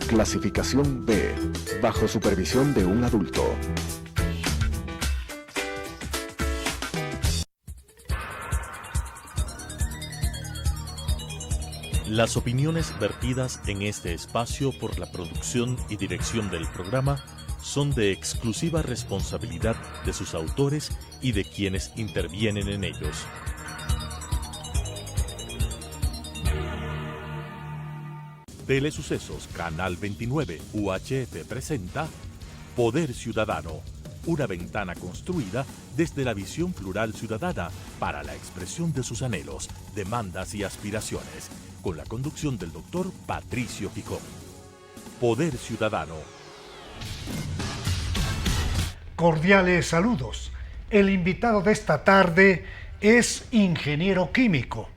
Clasificación B, bajo supervisión de un adulto. Las opiniones vertidas en este espacio por la producción y dirección del programa son de exclusiva responsabilidad de sus autores y de quienes intervienen en ellos. Telesucesos Canal 29 UHF presenta Poder Ciudadano, una ventana construida desde la visión plural ciudadana para la expresión de sus anhelos, demandas y aspiraciones, con la conducción del doctor Patricio Picón. Poder Ciudadano. Cordiales saludos. El invitado de esta tarde es ingeniero químico,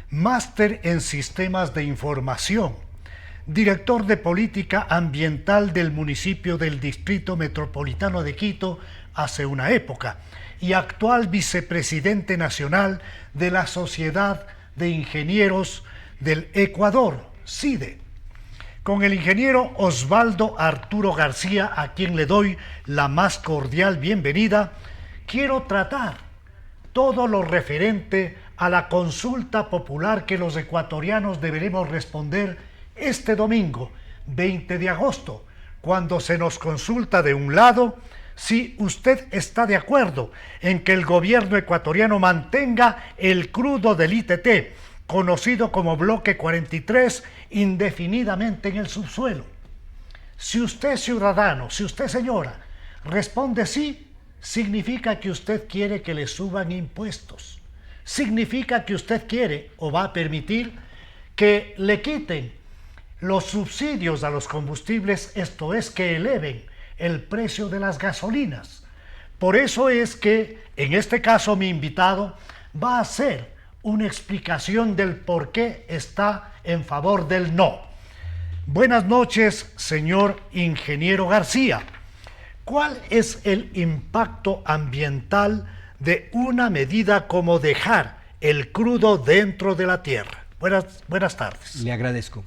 máster en sistemas de información, director de política ambiental del municipio del Distrito Metropolitano de Quito hace una época y actual vicepresidente nacional de la Sociedad de Ingenieros del Ecuador, CIDE. Con el ingeniero Osvaldo Arturo García, a quien le doy la más cordial bienvenida, quiero tratar todo lo referente a la consulta popular que los ecuatorianos deberemos responder este domingo, 20 de agosto, cuando se nos consulta de un lado si usted está de acuerdo en que el gobierno ecuatoriano mantenga el crudo del ITT, conocido como Bloque 43, indefinidamente en el subsuelo. Si usted, ciudadano, si usted, señora, responde sí, significa que usted quiere que le suban impuestos. Significa que usted quiere o va a permitir que le quiten los subsidios a los combustibles, esto es, que eleven el precio de las gasolinas. Por eso es que, en este caso, mi invitado va a hacer una explicación del por qué está en favor del no. Buenas noches, señor ingeniero García. ¿Cuál es el impacto ambiental de una medida como dejar el crudo dentro de la tierra? Buenas tardes. Le agradezco.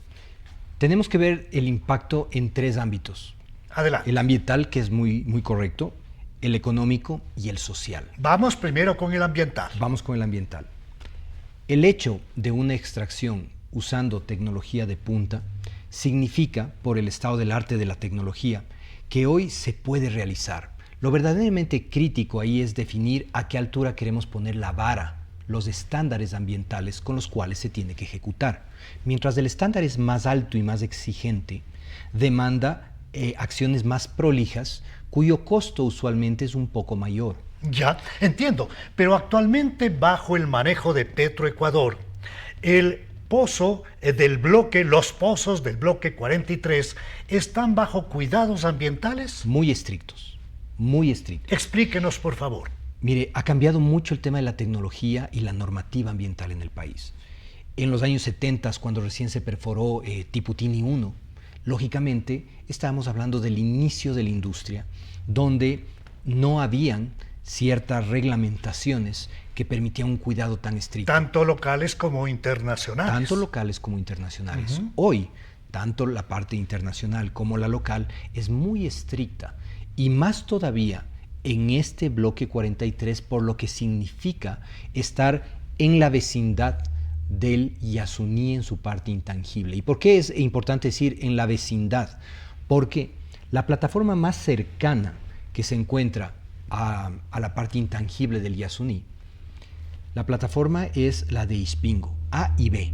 Tenemos que ver el impacto en tres ámbitos. Adelante. El ambiental, que es muy correcto, el económico y el social. Vamos primero con el ambiental. Vamos con el ambiental. El hecho de una extracción usando tecnología de punta significa, por el estado del arte de la tecnología, que hoy se puede realizar. Lo verdaderamente crítico ahí es definir a qué altura queremos poner la vara, los estándares ambientales con los cuales se tiene que ejecutar. Mientras el estándar es más alto y más exigente, demanda acciones más prolijas, cuyo costo usualmente es un poco mayor. Ya, entiendo, pero actualmente bajo el manejo de Petroecuador, el pozo del bloque, los pozos del bloque 43 están bajo cuidados ambientales. Muy estrictos, muy estrictos. Explíquenos, por favor. Mire, ha cambiado mucho el tema de la tecnología y la normativa ambiental en el país. En los años 70, cuando recién se perforó Tiputini 1, lógicamente estábamos hablando del inicio de la industria, donde no habían ciertas reglamentaciones que permitían un cuidado tan estricto. Tanto locales como internacionales. Tanto locales como internacionales. Hoy, tanto la parte internacional como la local es muy estricta, y más todavía en este bloque 43, por lo que significa estar en la vecindad del Yasuní en su parte intangible. ¿Y por qué es importante decir en la vecindad? Porque la plataforma más cercana que se encuentra a la parte intangible del Yasuní, la plataforma es la de Ispingo, A y B,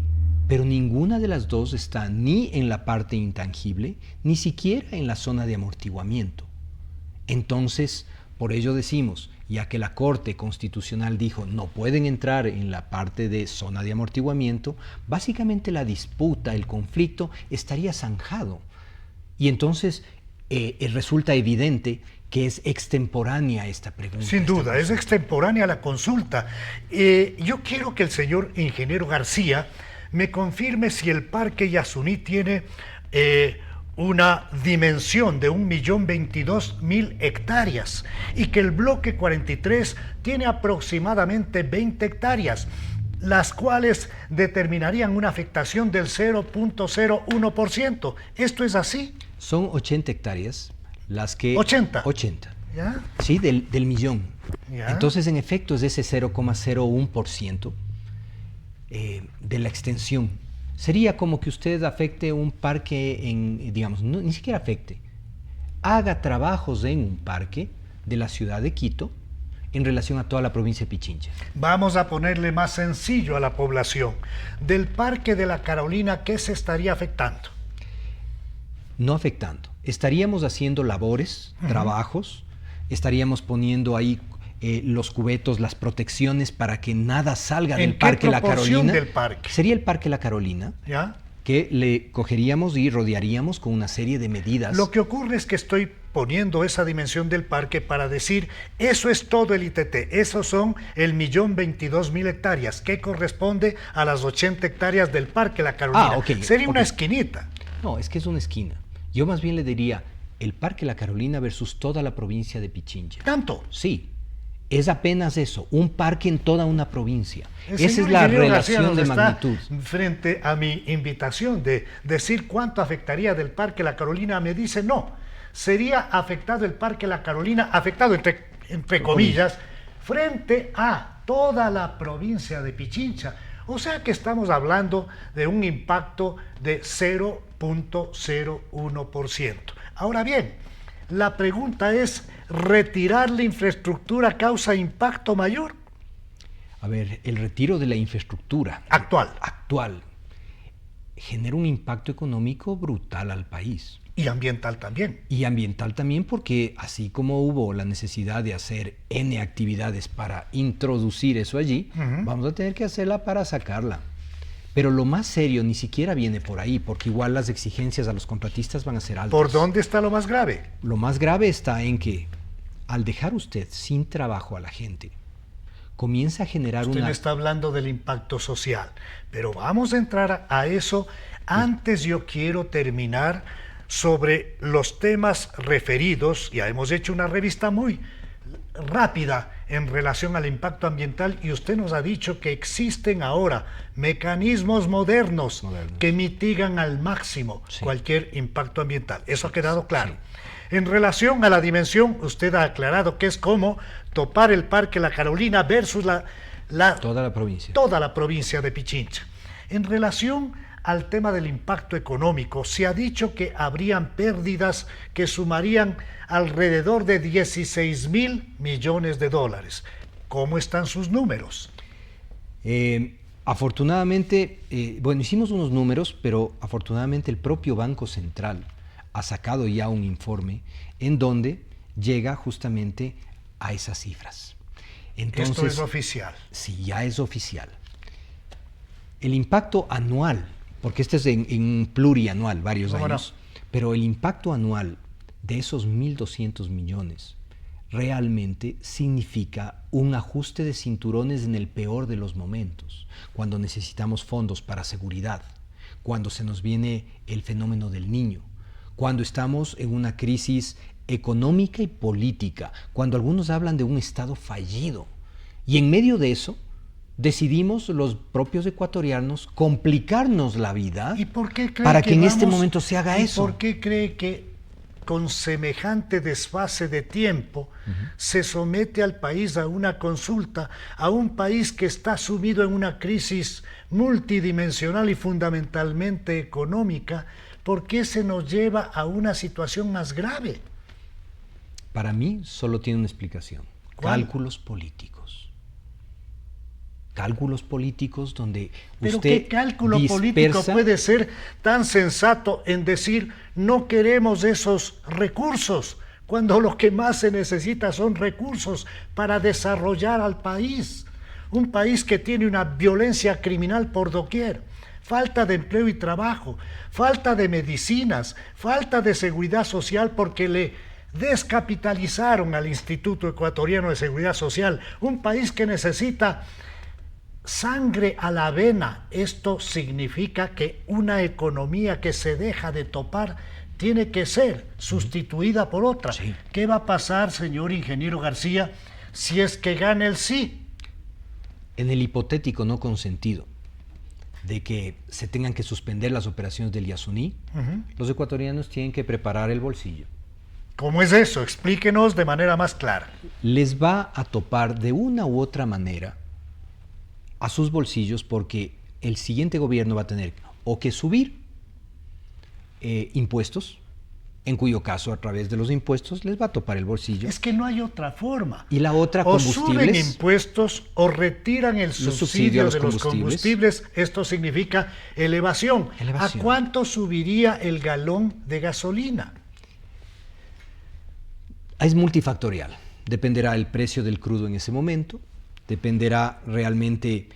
pero ninguna de las dos está ni en la parte intangible, ni siquiera en la zona de amortiguamiento. Entonces, por ello decimos, ya que la Corte Constitucional dijo no pueden entrar en la parte de zona de amortiguamiento, básicamente la disputa, el conflicto estaría zanjado. Y entonces resulta evidente que es extemporánea esta pregunta. Sin duda, es extemporánea la consulta. Yo quiero que el señor ingeniero García me confirme si el Parque Yasuní tiene una dimensión de 1.022.000 hectáreas y que el bloque 43 tiene aproximadamente 20 hectáreas. las cuales determinarían una afectación del 0.01%. ¿Esto es así? Son 80 hectáreas las que... 80. 80. ¿Ya? Sí, del millón. Ya. Entonces, en efecto, es ese 0,01% de la extensión. Sería como que usted afecte un parque digamos, ni siquiera afecte, haga trabajos en un parque de la ciudad de Quito en relación a toda la provincia de Pichincha. Vamos a ponerle más sencillo a la población. Del Parque de la Carolina, ¿qué se estaría afectando? No afectando. Estaríamos haciendo labores, trabajos, estaríamos poniendo ahí los cubetos, las protecciones para que nada salga del Parque La Carolina. Del parque? Sería el Parque La Carolina, ¿Ya? que le cogeríamos y rodearíamos con una serie de medidas. Lo que ocurre es que estoy poniendo esa dimensión del parque para decir, eso es todo el ITT, esos son 1.022.000 hectáreas, que corresponde a las 80 hectáreas del Parque La Carolina. Sería una esquinita. No, es que es una esquina. Yo más bien le diría el Parque La Carolina versus toda la provincia de Pichincha. ¿Tanto? Sí. Es apenas eso, un parque en toda una provincia. El Esa es la señor relación García de nos magnitud. está frente a mi invitación de decir cuánto afectaría del Parque La Carolina, me dice no, sería afectado el Parque La Carolina, afectado entre comillas, frente a toda la provincia de Pichincha. O sea que estamos hablando de un impacto de 0.01%. Ahora bien, la pregunta es, ¿retirar la infraestructura causa impacto mayor? A ver, el retiro de la infraestructura actual genera un impacto económico brutal al país. Y ambiental también. Y ambiental también, porque así como hubo la necesidad de hacer N actividades para introducir eso allí, vamos a tener que hacerla para sacarla. Pero lo más serio ni siquiera viene por ahí, porque igual las exigencias a los contratistas van a ser altas. ¿Por dónde está lo más grave? Lo más grave está en que al dejar usted sin trabajo a la gente, comienza a generar Usted me está hablando del impacto social, pero vamos a entrar a eso. Antes yo quiero terminar sobre los temas referidos. Ya hemos hecho una revista muy rápida en relación al impacto ambiental y usted nos ha dicho que existen ahora mecanismos modernos que mitigan al máximo cualquier impacto ambiental. Eso ha quedado claro. En relación a la dimensión, usted ha aclarado que es como topar el Parque La Carolina versus toda la provincia. Toda la provincia de Pichincha. En relación al tema del impacto económico, se ha dicho que habrían pérdidas que sumarían alrededor de 16.000 millones de dólares. ¿Cómo están sus números? Afortunadamente, hicimos unos números, pero afortunadamente el propio Banco Central ha sacado ya un informe en donde llega justamente a esas cifras. Entonces, esto es oficial. Sí, ya es oficial. El impacto anual, porque este es en plurianual, varios años, pero el impacto anual de esos 1.200 millones realmente significa un ajuste de cinturones en el peor de los momentos, cuando necesitamos fondos para seguridad, cuando se nos viene el fenómeno del Niño, cuando estamos en una crisis económica y política, cuando algunos hablan de un Estado fallido. Y en medio de eso, decidimos los propios ecuatorianos complicarnos la vida para que en este momento se haga eso. ¿Y por qué cree que con semejante desfase de tiempo se somete al país a una consulta, a un país que está sumido en una crisis multidimensional y fundamentalmente económica? ¿Por qué se nos lleva a una situación más grave? Para mí solo tiene una explicación. ¿Cuál? Cálculos políticos. Cálculos políticos donde ¿Pero usted qué cálculo político puede ser tan sensato en decir no queremos esos recursos, cuando lo que más se necesita son recursos para desarrollar al país? Un país que tiene una violencia criminal por doquier, falta de empleo y trabajo, falta de medicinas, falta de seguridad social porque le descapitalizaron al Instituto Ecuatoriano de Seguridad Social, un país que necesita sangre a la vena. Esto significa que una economía que se deja de topar tiene que ser sustituida por otra. Sí. ¿Qué va a pasar, señor ingeniero García, si es que gana el sí? En el hipotético no consentido de que se tengan que suspender las operaciones del Yasuní, los ecuatorianos tienen que preparar el bolsillo. ¿Cómo es eso? Explíquenos de manera más clara. Les va a topar de una u otra manera a sus bolsillos, porque el siguiente gobierno va a tener o que subir impuestos, en cuyo caso a través de los impuestos les va a topar el bolsillo. Es que no hay otra forma. Y la otra, o combustibles. suben impuestos o retiran el subsidio de los combustibles. Esto significa elevación. ¿A cuánto subiría el galón de gasolina? Es multifactorial. Dependerá el precio del crudo en ese momento, dependerá realmente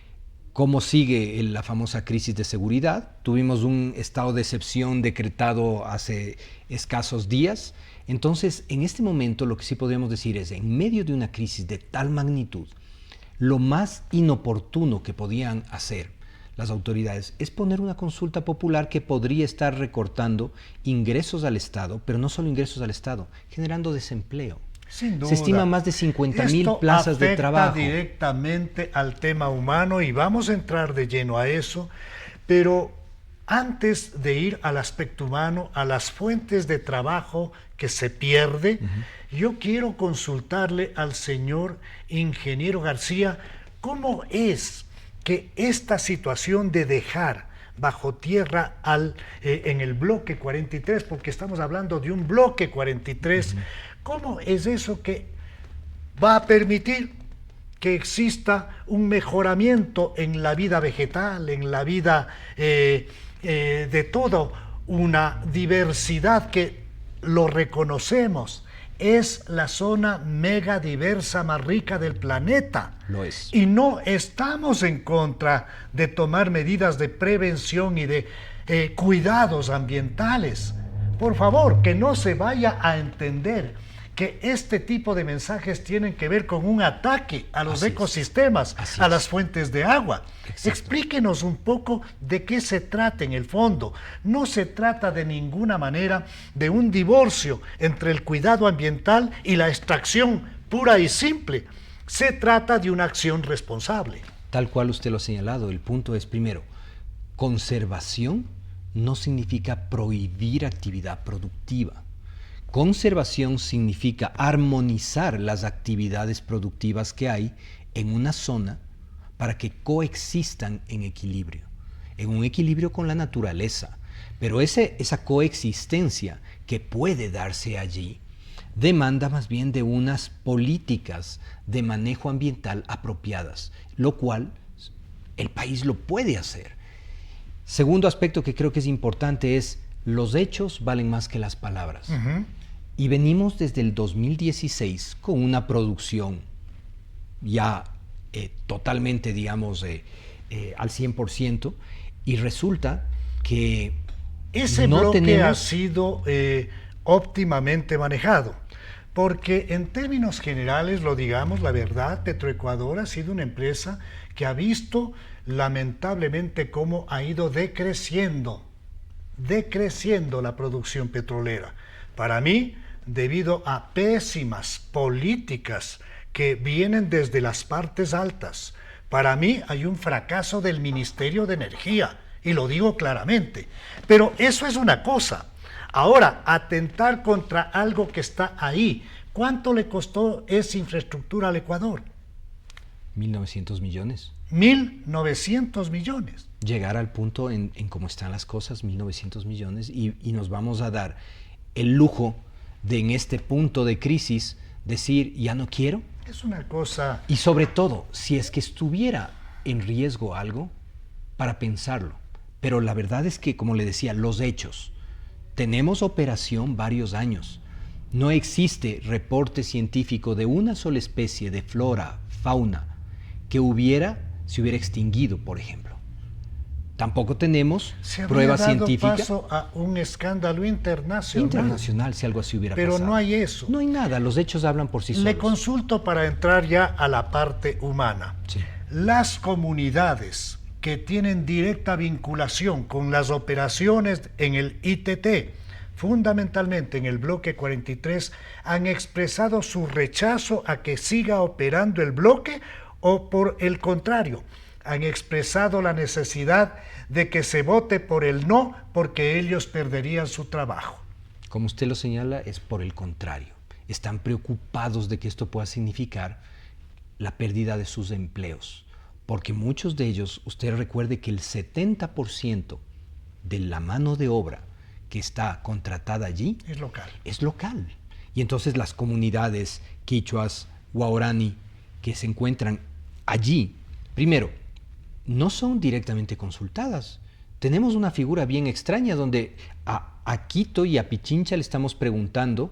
cómo sigue la famosa crisis de seguridad. Tuvimos un estado de excepción decretado hace escasos días. Entonces, en este momento lo que sí podemos decir es, en medio de una crisis de tal magnitud, lo más inoportuno que podían hacer las autoridades es poner una consulta popular que podría estar recortando ingresos al Estado, pero no solo ingresos al Estado, generando desempleo. Sin duda. Se estima más de 50,000 plazas de trabajo. Esto afecta directamente al tema humano y vamos a entrar de lleno a eso, pero antes de ir al aspecto humano, a las fuentes de trabajo que se pierde, yo quiero consultarle al señor ingeniero García, ¿cómo es que esta situación de dejar bajo tierra en el bloque 43, porque estamos hablando de un bloque 43, ¿cómo es eso que va a permitir que exista un mejoramiento en la vida vegetal, en la vida de toda una diversidad que lo reconocemos? Es la zona mega diversa más rica del planeta. Lo es. Y no estamos en contra de tomar medidas de prevención y de cuidados ambientales. Por favor, que no se vaya a entender que este tipo de mensajes tienen que ver con un ataque a los ecosistemas, a las fuentes de agua. Exacto. Explíquenos un poco de qué se trata en el fondo. No se trata de ninguna manera de un divorcio entre el cuidado ambiental y la extracción pura y simple. Se trata de una acción responsable. Tal cual usted lo ha señalado, el punto es, primero, conservación no significa prohibir actividad productiva. Conservación significa armonizar las actividades productivas que hay en una zona para que coexistan en un equilibrio con la naturaleza. Pero esa coexistencia que puede darse allí demanda más bien de unas políticas de manejo ambiental apropiadas, lo cual el país lo puede hacer. Segundo aspecto que creo que es importante es, los hechos valen más que las palabras. Y venimos desde el 2016 con una producción ya totalmente, digamos, al 100%, y resulta que ese bloque ha sido óptimamente manejado, porque en términos generales, lo digamos, la verdad, Petroecuador ha sido una empresa que ha visto lamentablemente cómo ha ido decreciendo la producción petrolera. Para mí, debido a pésimas políticas que vienen desde las partes altas. Para mí hay un fracaso del Ministerio de Energía, y lo digo claramente. Pero eso es una cosa. Ahora, atentar contra algo que está ahí, ¿cuánto le costó esa infraestructura al Ecuador? 1.900 millones. 1.900 millones. Llegar al punto en cómo están las cosas, 1.900 millones, y nos vamos a dar el lujo de, en este punto de crisis, decir, ya no quiero. Es una cosa... Y sobre todo, si es que estuviera en riesgo algo, para pensarlo. Pero la verdad es que, como le decía, los hechos. Tenemos operación varios años. No existe reporte científico de una sola especie de flora, fauna, que se hubiera extinguido, por ejemplo. Tampoco tenemos pruebas científicas. Se habría dado paso a un escándalo internacional. Internacional, si algo así hubiera pasado. Pero no hay eso. No hay nada, los hechos hablan por sí solos. Le consulto para entrar ya a la parte humana. Sí. Las comunidades que tienen directa vinculación con las operaciones en el ITT, fundamentalmente en el bloque 43, han expresado su rechazo a que siga operando el bloque, o por el contrario, han expresado la necesidad de que se vote por el no porque ellos perderían su trabajo. Como usted lo señala, es por el contrario. Están preocupados de que esto pueda significar la pérdida de sus empleos, porque muchos de ellos, usted recuerde que el 70% de la mano de obra que está contratada allí Es local. es local. Y entonces las comunidades quichuas, guaraní, que se encuentran allí, primero, no son directamente consultadas. Tenemos una figura bien extraña donde a Quito y a Pichincha le estamos preguntando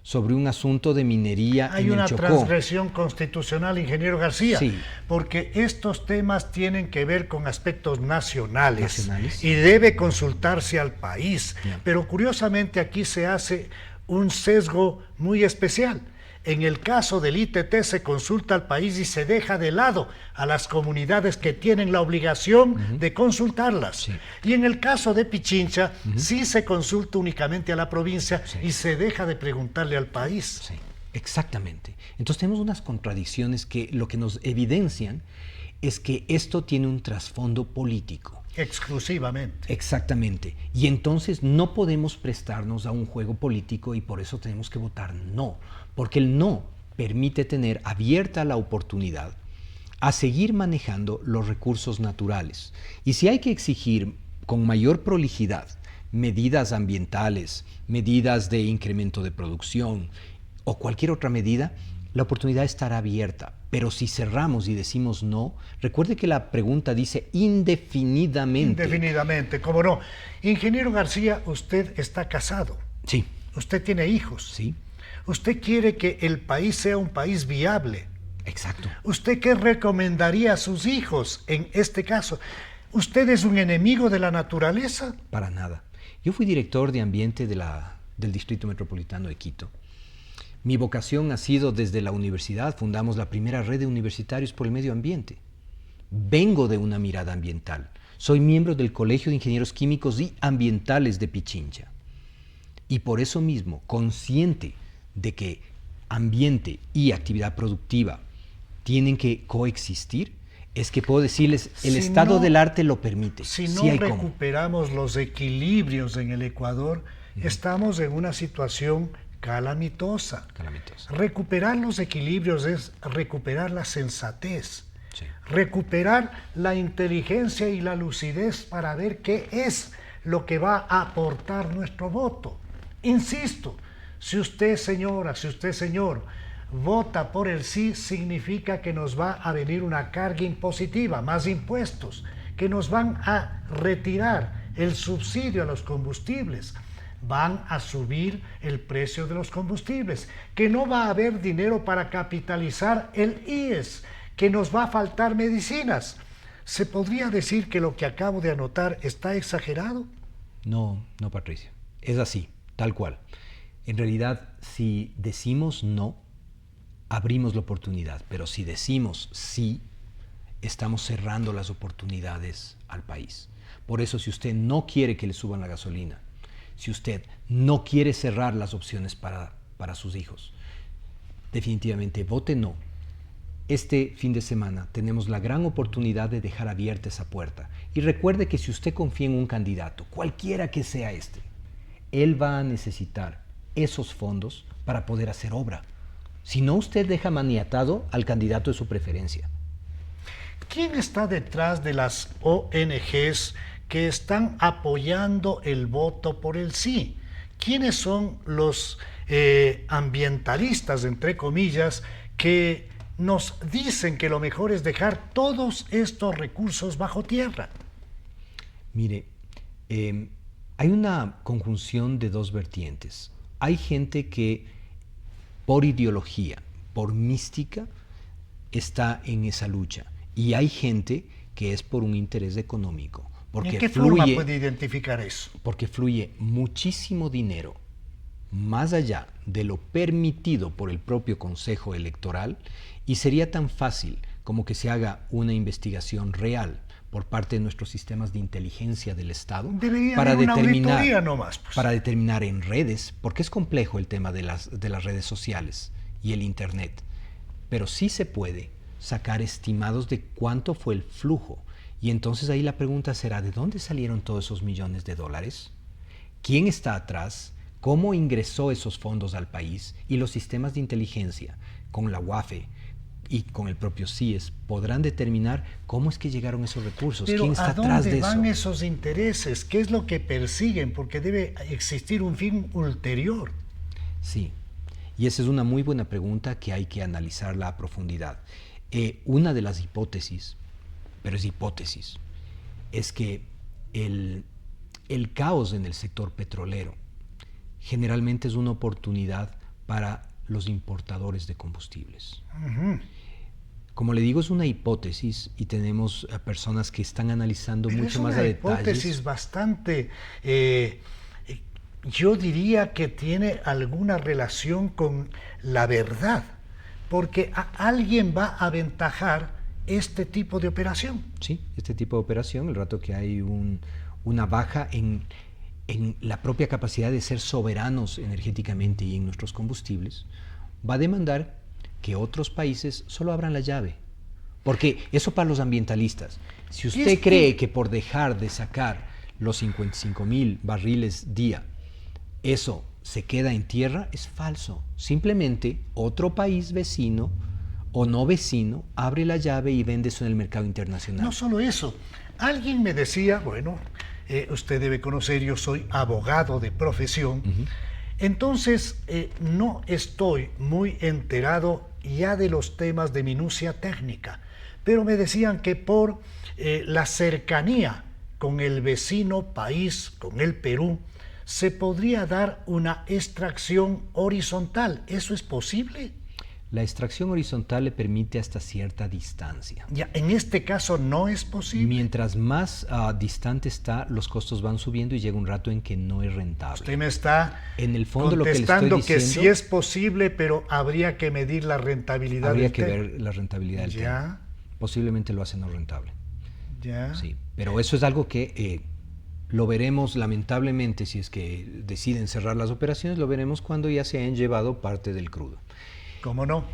sobre un asunto de minería Hay en el una Chocó. transgresión constitucional, ingeniero García, Sí. porque estos temas tienen que ver con aspectos nacionales, Nacionales. y debe consultarse al país. Ya. Pero curiosamente aquí se hace un sesgo muy especial. En el caso del ITT se consulta al país y se deja de lado a las comunidades que tienen la obligación de consultarlas. Sí. Y en el caso de Pichincha sí se consulta únicamente a la provincia y se deja de preguntarle al país. Sí, exactamente. Entonces tenemos unas contradicciones que lo que nos evidencian es que esto tiene un trasfondo político. Exclusivamente. Exactamente. Y entonces no podemos prestarnos a un juego político y por eso tenemos que votar no. Porque el no permite tener abierta la oportunidad a seguir manejando los recursos naturales. Y si hay que exigir con mayor prolijidad medidas ambientales, medidas de incremento de producción o cualquier otra medida, la oportunidad estará abierta. Pero si cerramos y decimos no, recuerde que la pregunta dice indefinidamente. Indefinidamente, cómo no. Ingeniero García, usted está casado, Sí, usted tiene hijos, sí, usted quiere que el país sea un país viable. exacto. ¿Usted qué recomendaría a sus hijos en este caso? ¿Usted es un enemigo de la naturaleza? Para nada. Yo fui director de ambiente del Distrito Metropolitano de Quito. Mi vocación ha sido desde la universidad, fundamos la primera red de universitarios por el medio ambiente. Vengo de una mirada ambiental. Soy miembro del Colegio de Ingenieros Químicos y Ambientales de Pichincha. Y por eso mismo, consciente de que ambiente y actividad productiva tienen que coexistir, es que puedo decirles, el Si estado no- del arte lo permite. Si Sí no hay cómo. recuperamos los equilibrios en el Ecuador, estamos en una situación calamitosa. Calamitosa. Recuperar los equilibrios es recuperar la sensatez, Sí. recuperar la inteligencia y la lucidez para ver qué es lo que va a aportar nuestro voto. Insisto, si usted señora, si usted señor, vota por el sí, significa que nos va a venir una carga impositiva, más impuestos, que nos van a retirar el subsidio a los combustibles, van a subir el precio de los combustibles, que no va a haber dinero para capitalizar el IES, que nos va a faltar medicinas. ¿Se podría decir que lo que acabo de anotar está exagerado? No, no, Patricia. Es así, tal cual. En realidad, si decimos no, abrimos la oportunidad, pero si decimos sí, estamos cerrando las oportunidades al país. Por eso, si usted no quiere que le suban la gasolina, si usted no quiere cerrar las opciones para sus hijos, definitivamente vote no. Este fin de semana tenemos la gran oportunidad de dejar abierta esa puerta. Y recuerde que si usted confía en un candidato, cualquiera que sea este, él va a necesitar esos fondos para poder hacer obra. Si no, usted deja maniatado al candidato de su preferencia. ¿Quién está detrás de las ONGs que están apoyando el voto por el sí? ¿Quiénes son los ambientalistas, entre comillas, que nos dicen que lo mejor es dejar todos estos recursos bajo tierra? Mire, hay una conjunción de dos vertientes. Hay gente que por ideología, por mística, está en esa lucha. Y hay gente que es por un interés económico. ¿En qué forma puede identificar eso? Porque fluye muchísimo dinero más allá de lo permitido por el propio Consejo Electoral y sería tan fácil como que se haga una investigación real por parte de nuestros sistemas de inteligencia del Estado Debería haber una auditoría nomás, pues. para determinar en redes, porque es complejo el tema de las redes sociales y el Internet, pero sí se puede sacar estimados de cuánto fue el flujo. Y entonces ahí la pregunta será, ¿de dónde salieron todos esos millones de dólares? ¿Quién está atrás? ¿Cómo ingresó esos fondos al país? Y los sistemas de inteligencia, con la UAFE y con el propio CIES, podrán determinar cómo es que llegaron esos recursos. Pero ¿quién está atrás de eso? ¿a dónde van esos intereses? ¿Qué es lo que persiguen? Porque debe existir un fin ulterior. Sí, y esa es una muy buena pregunta que hay que analizarla a profundidad. Una de las hipótesis, pero es hipótesis, es que el caos en el sector petrolero generalmente es una oportunidad para los importadores de combustibles. Como le digo, es una hipótesis y tenemos personas que están analizando Pero mucho más a detalles. Es una hipótesis bastante, yo diría que tiene alguna relación con la verdad, porque alguien va a aventajar este tipo de operación. Sí, este tipo de operación, el rato que hay una baja en la propia capacidad de ser soberanos energéticamente y en nuestros combustibles, va a demandar que otros países solo abran la llave. Porque eso para los ambientalistas, si usted cree que por dejar de sacar los 55,000 barriles día, eso se queda en tierra, es falso. Simplemente otro país vecino o no vecino abre la llave y vende eso en el mercado internacional. No solo eso, alguien me decía, bueno, usted debe conocer, yo soy abogado de profesión, entonces no estoy muy enterado ya de los temas de minucia técnica, pero me decían que por la cercanía con el vecino país, con el Perú, se podría dar una extracción horizontal. ¿Eso es posible? La extracción horizontal le permite hasta cierta distancia. Ya, en este caso no es posible. Mientras más distante está, los costos van subiendo y llega un rato en que no es rentable. Usted me está en el fondo contestando lo que le estoy diciendo, que sí es posible, pero habría que medir la rentabilidad. Habría que ver la rentabilidad del ya. tema. Posiblemente lo hace no rentable. Ya. Sí, pero eso es algo que lo veremos lamentablemente, si es que deciden cerrar las operaciones, lo veremos cuando ya se hayan llevado parte del crudo. ¿Cómo no?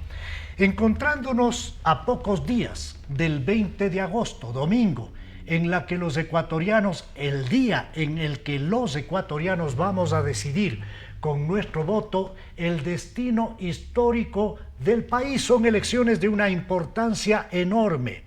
Encontrándonos a pocos días del 20 de agosto, domingo, en la que los ecuatorianos, el día en el que los ecuatorianos vamos a decidir con nuestro voto el destino histórico del país, son elecciones de una importancia enorme.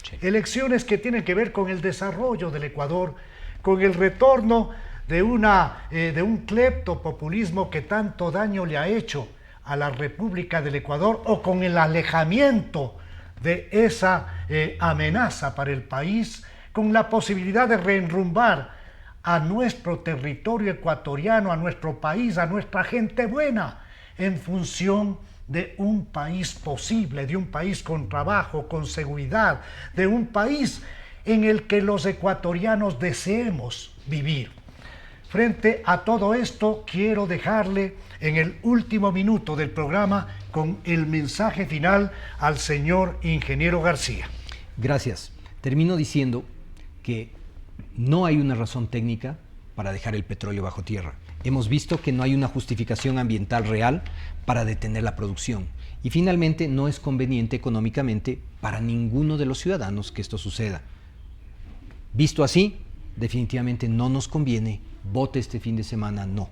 Sí. Elecciones que tienen que ver con el desarrollo del Ecuador, con el retorno de un cleptopopulismo que tanto daño le ha hecho a la República del Ecuador, o con el alejamiento de esa amenaza para el país, con la posibilidad de reenrumbar a nuestro territorio ecuatoriano, a nuestro país, a nuestra gente buena, en función de un país posible, de un país con trabajo, con seguridad, de un país en el que los ecuatorianos deseemos vivir. Frente a todo esto, quiero dejarle en el último minuto del programa con el mensaje final al señor ingeniero García. Gracias. Termino diciendo que no hay una razón técnica para dejar el petróleo bajo tierra. Hemos visto que no hay una justificación ambiental real para detener la producción. Y finalmente, no es conveniente económicamente para ninguno de los ciudadanos que esto suceda. Visto así, definitivamente no nos conviene. Vote este fin de semana no.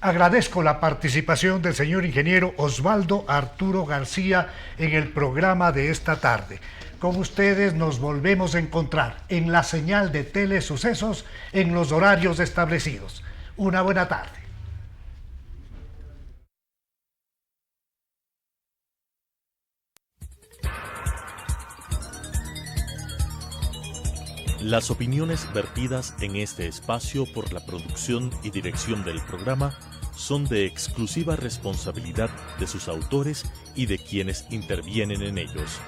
Agradezco la participación del señor ingeniero Osvaldo Arturo García en el programa de esta tarde. Con ustedes nos volvemos a encontrar en la señal de Telesucesos en los horarios establecidos. Una buena tarde. Las opiniones vertidas en este espacio por la producción y dirección del programa son de exclusiva responsabilidad de sus autores y de quienes intervienen en ellos.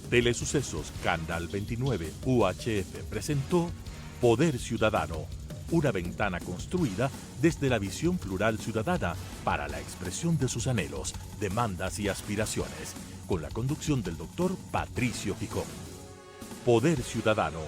Telesucesos Canal 29 UHF presentó Poder Ciudadano, una ventana construida desde la visión plural ciudadana para la expresión de sus anhelos, demandas y aspiraciones, con la conducción del doctor Patricio Gijón. Poder Ciudadano,